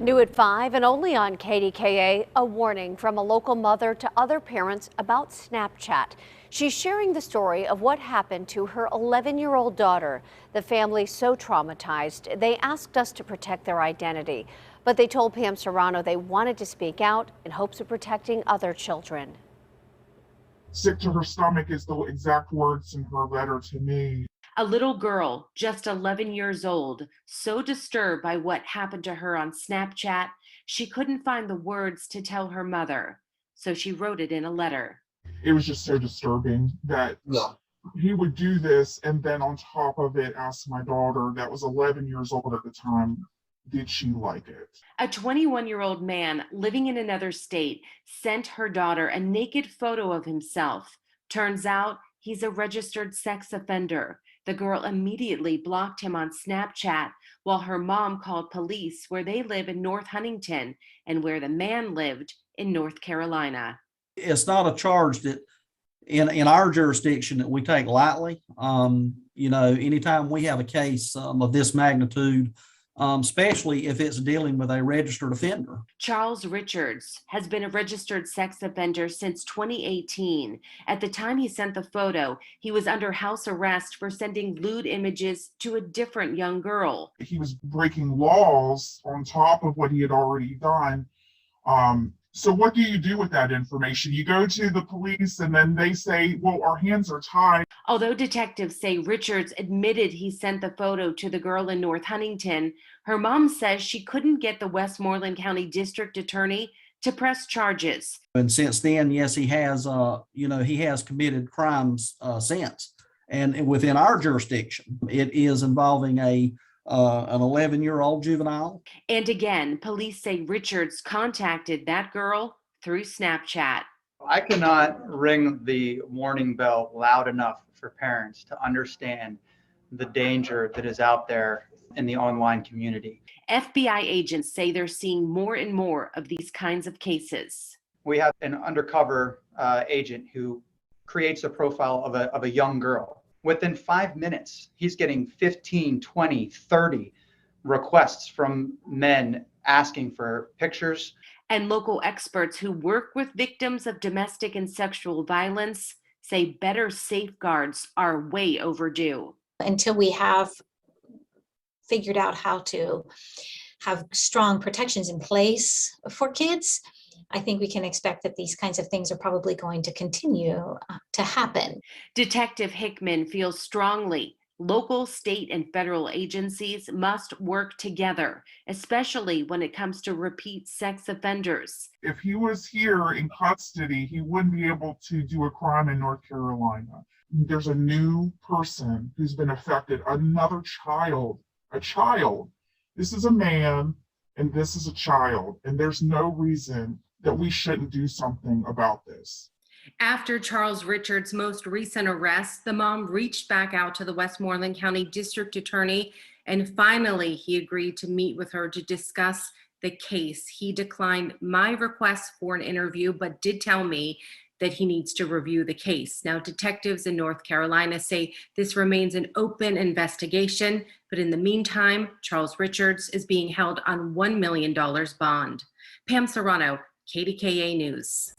New at 5 and only on KDKA, a warning from a local mother to other parents about Snapchat. She's sharing the story of what happened to her 11-year-old daughter. The family so traumatized, they asked us to protect their identity. But they told Pam Serrano they wanted to speak out in hopes of protecting other children. Sick to her stomach is the exact words in her letter to me. A little girl, just 11 years old, so disturbed by what happened to her on Snapchat, she couldn't find the words to tell her mother. So she wrote it in a letter. It was just so disturbing that he would do this and then on top of it ask my daughter, that was 11 years old at the time, did she like it? A 21-year-old man living in another state sent her daughter a naked photo of himself. Turns out he's a registered sex offender. The girl immediately blocked him on Snapchat while her mom called police where they live in North Huntington and where the man lived in North Carolina. It's not a charge that in our jurisdiction that we take lightly. Anytime we have a case of this magnitude, especially if it's dealing with a registered offender. Charles Richards has been a registered sex offender since 2018. At the time he sent the photo, he was under house arrest for sending lewd images to a different young girl. He was breaking laws on top of what he had already done. So what do you do with that information? You go to the police and then they say, well, our hands are tied. Although detectives say Richards admitted he sent the photo to the girl in North Huntington, her mom says she couldn't get the Westmoreland County District Attorney to press charges. And since then, yes, he has committed crimes since. And within our jurisdiction, it is involving an 11-year-old juvenile. And again, police say Richards contacted that girl through Snapchat. I cannot ring the warning bell loud enough for parents to understand the danger that is out there in the online community. FBI agents say they're seeing more and more of these kinds of cases. We have an undercover agent who creates a profile of a young girl. Within 5 minutes, he's getting 15, 20, 30 requests from men asking for pictures. And local experts who work with victims of domestic and sexual violence say better safeguards are way overdue. Until we have figured out how to have strong protections in place for kids, I think we can expect that these kinds of things are probably going to continue to happen. Detective Hickman feels strongly local, state, and federal agencies must work together, especially when it comes to repeat sex offenders. If he was here in custody, he wouldn't be able to do a crime in North Carolina. There's a new person who's been affected, another child, a child. This is a man and this is a child, and there's no reason that we shouldn't do something about this. After Charles Richards' most recent arrest, the mom reached back out to the Westmoreland County District Attorney, and finally he agreed to meet with her to discuss the case. He declined my request for an interview, but did tell me that he needs to review the case. Now, detectives in North Carolina say this remains an open investigation, but in the meantime, Charles Richards is being held on $1 million bond. Pam Serrano, KDKA News.